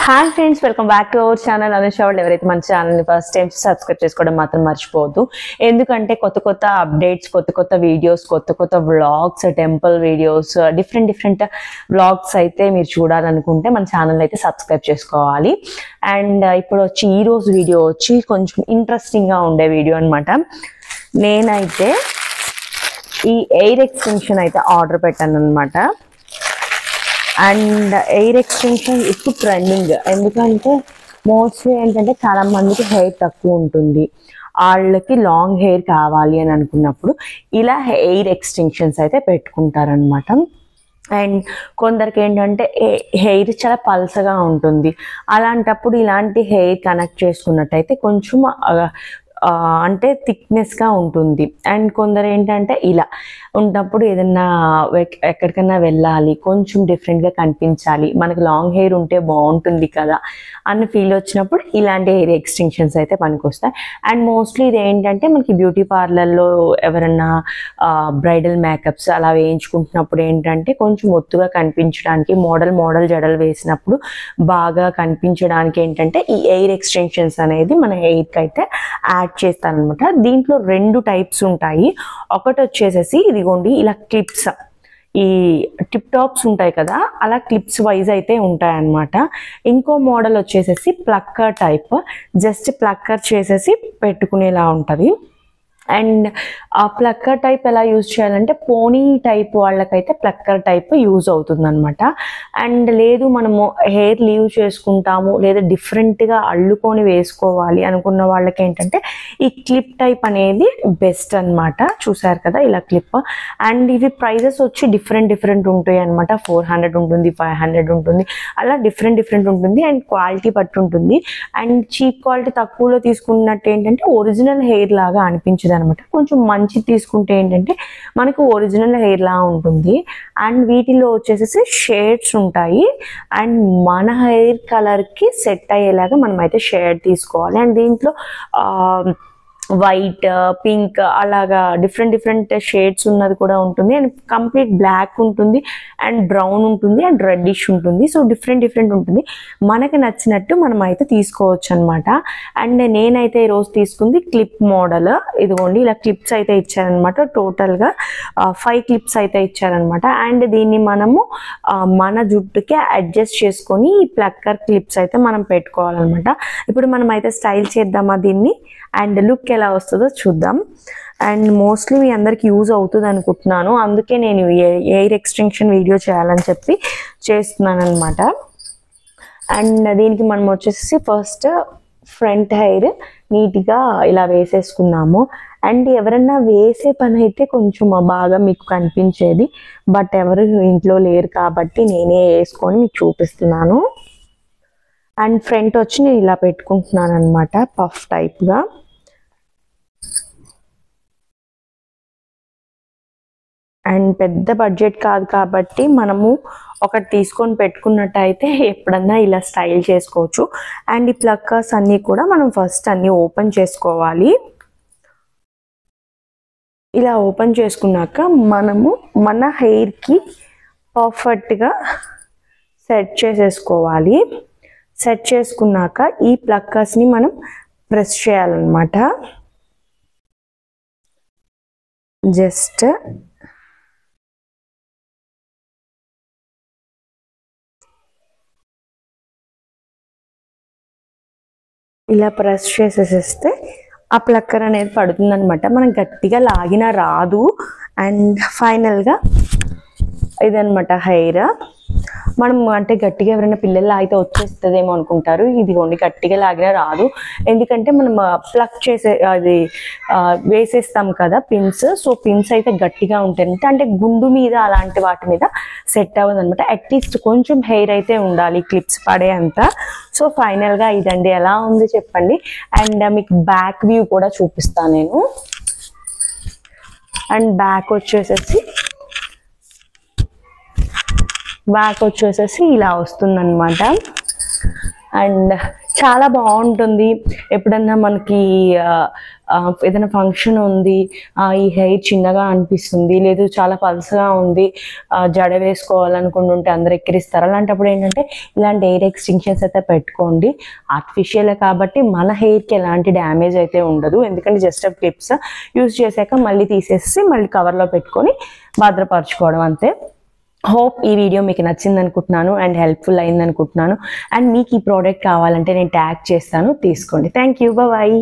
Hi friends, welcome back to our channel. Anusha వాళ్ళు ఎవరైతే మన ఛానల్ని ఫస్ట్ టైం సబ్స్క్రైబ్ చేసుకోవడం మాత్రం మర్చిపోవద్దు. ఎందుకంటే కొత్త అప్డేట్స్, కొత్త వీడియోస్, కొత్త vlogs, temple videos, different vlogs అయితే మీరు చూడాలనుకుంటే మన ఛానల్ అయితే సబ్స్క్రైబ్ చేసుకోవాలి. అండ్ ఇప్పుడు ఈరోజు వీడియో కొంచెం ఇంట్రెస్టింగ్గా ఉండే వీడియో అనమాట. నేనైతే ఈ ఎయిర్ ఎక్స్టెన్షన్ అయితే ఆర్డర్ పెట్టాను అనమాట. అండ్ ఎయిర్ ఎక్స్టెన్షన్ ఇప్పుడు ట్రెండింగ్. ఎందుకంటే మోస్ట్లీ ఏంటంటే చాలా మందికి హెయిర్ తక్కువ ఉంటుంది, వాళ్ళకి లాంగ్ హెయిర్ కావాలి అని అనుకున్నప్పుడు ఇలా ఎయిర్ ఎక్స్టెన్షన్స్ అయితే పెట్టుకుంటారనమాట. అండ్ కొందరికి ఏంటంటే హెయిర్ చాలా పల్సగా ఉంటుంది. అలాంటప్పుడు ఇలాంటి హెయిర్ కనెక్ట్ చేసుకున్నట్టయితే కొంచెం అంటే థిక్నెస్గా ఉంటుంది. అండ్ కొందరు ఏంటంటే ఇలా ఉన్నప్పుడు ఏదన్నా ఎక్కడికన్నా వెళ్ళాలి, కొంచెం డిఫరెంట్గా కనిపించాలి, మనకు లాంగ్ హెయిర్ ఉంటే బాగుంటుంది కదా అన్న ఫీల్ వచ్చినప్పుడు ఇలాంటి హెయిర్ ఎక్స్టెన్షన్స్ అయితే పనికొస్తాయి. అండ్ మోస్ట్లీ ఇది ఏంటంటే మనకి బ్యూటీ పార్లర్లో ఎవరన్నా బ్రైడల్ మేకప్స్ అలా వేయించుకుంటున్నప్పుడు ఏంటంటే కొంచెం ఒత్తుగా కనిపించడానికి, మోడల్ జడలు వేసినప్పుడు బాగా కనిపించడానికి ఏంటంటే ఈ ఎయిర్ ఎక్స్టెన్షన్స్ అనేది మన హెయిర్కి అయితే యాడ్ చేస్తానమాట. దీంట్లో 2 టైప్స్ ఉంటాయి. ఒకటి వచ్చేసేసి ఇదిగోండి ఇలా క్లిప్స్, ఈ టిప్ టాప్స్ ఉంటాయి కదా, అలా క్లిప్స్ వైజ్ అయితే ఉంటాయన్నమాట. ఇంకో మోడల్ వచ్చేసేసి ప్లక్కర్ టైప్, జస్ట్ ప్లక్కర్ చేసేసి పెట్టుకునేలా ఉంటుంది. అండ్ ఆ ప్లక్కర్ టైప్ ఎలా యూజ్ చేయాలంటే పోనీ టైప్ వాళ్ళకైతే ప్లక్కర్ టైప్ యూజ్ అవుతుంది అనమాట. అండ్ లేదు మనము హెయిర్ లీవ్ చేసుకుంటాము, లేదా డిఫరెంట్గా అల్లుకొని వేసుకోవాలి అనుకున్న వాళ్ళకి ఏంటంటే ఈ క్లిప్ టైప్ అనేది బెస్ట్ అనమాట. చూసారు కదా ఇలా క్లిప్. అండ్ ఇవి ప్రైజెస్ డిఫరెంట్ ఉంటాయి అనమాట. 400 ఉంటుంది, 500 ఉంటుంది, అలా డిఫరెంట్ ఉంటుంది. అండ్ క్వాలిటీ బట్టి ఉంటుంది. అండ్ చీప్ క్వాలిటీ తక్కువలో తీసుకున్నట్టు ఏంటంటే ఒరిజినల్ హెయిర్ లాగా అనిపించదు అనమాట. కొంచెం మంచి తీసుకుంటే ఏంటంటే మనకు ఒరిజినల్ హెయిర్ లా ఉంటుంది. అండ్ వీటిలో వచ్చేసేసి షేడ్స్ ఉంటాయి. అండ్ మన హెయిర్ కలర్కి సెట్ అయ్యేలాగా మనం అయితే షేడ్ తీసుకోవాలి. అండ్ దీంట్లో వైట్, పింక్ అలాగా డిఫరెంట్ షేడ్స్ ఉన్నది కూడా ఉంటుంది. అండ్ కంప్లీట్ బ్లాక్ ఉంటుంది, అండ్ బ్రౌన్ ఉంటుంది, అండ్ రెడ్డిష్ ఉంటుంది. సో డిఫరెంట్ ఉంటుంది. మనకి నచ్చినట్టు మనం అయితే తీసుకోవచ్చు అనమాట. అండ్ నేనైతే ఈరోజు తీసుకుంది క్లిప్ మోడల్. ఇదిగోండి ఇలా క్లిప్స్ అయితే ఇచ్చారనమాట. టోటల్గా 5 క్లిప్స్ అయితే ఇచ్చారనమాట. అండ్ దీన్ని మనము మన జుట్టుకి అడ్జస్ట్ చేసుకొని ఈ ప్లక్కర్ క్లిప్స్ అయితే మనం పెట్టుకోవాలన్నమాట. ఇప్పుడు మనం అయితే స్టైల్ చేద్దామా దీన్ని, అండ్ లుక్ ఎలా వస్తుందో చూద్దాం. అండ్ మోస్ట్లీ మీ అందరికి యూజ్ అవుతుంది అనుకుంటున్నాను, అందుకే నేను ఎయిర్ ఎక్స్టెన్షన్ వీడియో చేయాలని చెప్పి చేస్తున్నాను అనమాట. అండ్ దీనికి మనం వచ్చేసి ఫస్ట్ ఫ్రంట్ హెయిర్ నీట్గా ఇలా వేసేసుకున్నాము. అండ్ ఎవరన్నా వేసే పని అయితే కొంచెం బాగా మీకు కనిపించేది, బట్ ఎవరు ఇంట్లో లేరు కాబట్టి నేనే వేసుకొని మీకు చూపిస్తున్నాను. అండ్ ఫ్రంట్ నేను ఇలా పెట్టుకుంటున్నాను అనమాట, పఫ్ టైప్గా. అండ్ పెద్ద బడ్జెట్ కాదు కాబట్టి మనము ఒకటి తీసుకొని పెట్టుకున్నట్టయితే ఎప్పుడన్నా ఇలా స్టైల్ చేసుకోవచ్చు. అండ్ ఈ ప్లక్కర్స్ అన్నీ కూడా మనం ఫస్ట్ అన్నీ ఓపెన్ చేసుకోవాలి. ఇలా ఓపెన్ చేసుకున్నాక మనము మన హెయిర్కి పర్ఫెక్ట్గా సెట్ చేసేసుకోవాలి. సెట్ చేసుకున్నాక ఈ ప్లక్కర్స్ని మనం ప్రెస్ చేయాలన్నమాట. జస్ట్ ఇలా ప్రెస్ చేసేసేస్తే ఆ ప్లక్కర్ అనేది పడుతుంది అనమాట. మనం గట్టిగా లాగినా రాదు. అండ్ ఫైనల్గా ఇదనమాట హెయిర్. మనం అంటే గట్టిగా ఎవరైనా పిల్లలు అయితే వచ్చేస్తుందేమో అనుకుంటారు. ఇదిగోండి గట్టిగా లాగినా రాదు, ఎందుకంటే మనం ప్లక్ చేసే అది వేసేస్తాం కదా పిన్స్. సో పిన్స్ అయితే గట్టిగా ఉంటాయి, అంటే గుండు మీద అలాంటి వాటి మీద సెట్ అవ్వదు అనమాట. అట్లీస్ట్ కొంచెం హెయిర్ అయితే ఉండాలి క్లిప్స్ పడే అంత. సో ఫైనల్గా ఇదండి. ఎలా ఉంది చెప్పండి. అండ్ మీకు బ్యాక్ వ్యూ కూడా చూపిస్తాను నేను. అండ్ బ్యాక్ వచ్చేసేసి ఇలా వస్తుందన్నమాట. అండ్ చాలా బాగుంటుంది. ఎప్పుడన్నా మనకి ఏదైనా ఫంక్షన్ ఉంది, ఈ హెయిర్ చిన్నగా అనిపిస్తుంది, లేదు చాలా పల్సగా ఉంది, జడ వేసుకోవాలనుకుంటుంటే అందరు ఎక్కిరిస్తారు. అలాంటప్పుడు ఏంటంటే ఇలాంటి హెయిర్ ఎక్స్టెన్షన్స్ అయితే పెట్టుకోండి. ఆర్టిఫిషియల్ కాబట్టి మన హెయిర్కి ఎలాంటి డ్యామేజ్ అయితే ఉండదు. ఎందుకంటే జస్ట్ క్లిప్స్ యూజ్ చేశాక మళ్ళీ తీసేసి మళ్ళీ కవర్లో పెట్టుకొని భద్రపరచుకోవడం అంతే. హోప్ ఈ వీడియో మీకు నచ్చింది అనుకుంటున్నాను అండ్ హెల్ప్ఫుల్ అయింది అనుకుంటున్నాను. అండ్ మీకు ఈ ప్రోడక్ట్ కావాలంటే నేను ట్యాగ్ చేస్తాను, తీసుకోండి. Thank you, bye.